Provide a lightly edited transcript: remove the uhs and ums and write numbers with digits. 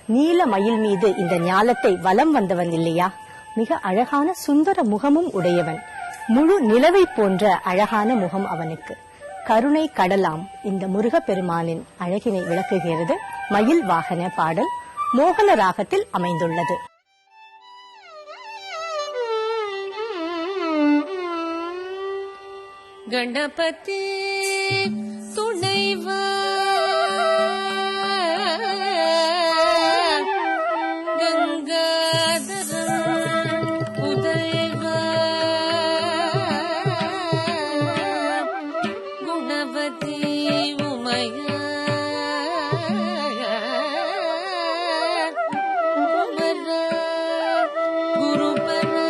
நீல மயில் மீது இந்த ஞாலத்தை வலம் வந்தவன் இல்லையா? மிக அழகான சுந்தர முகமும் உடையவன். முழு நிலவை போன்ற அழகான முகம் அவனுக்கு. கருணை கடலாம் இந்த முருகப்பெருமானின் அழகினை விளக்குகிறது மயில் வாகன பாடல். மோகன ராகத்தில் அமைந்துள்ளது. கணபதி துணைவா கங்காதரன் உதயவா குணவதி உமையா குமரா குருபரா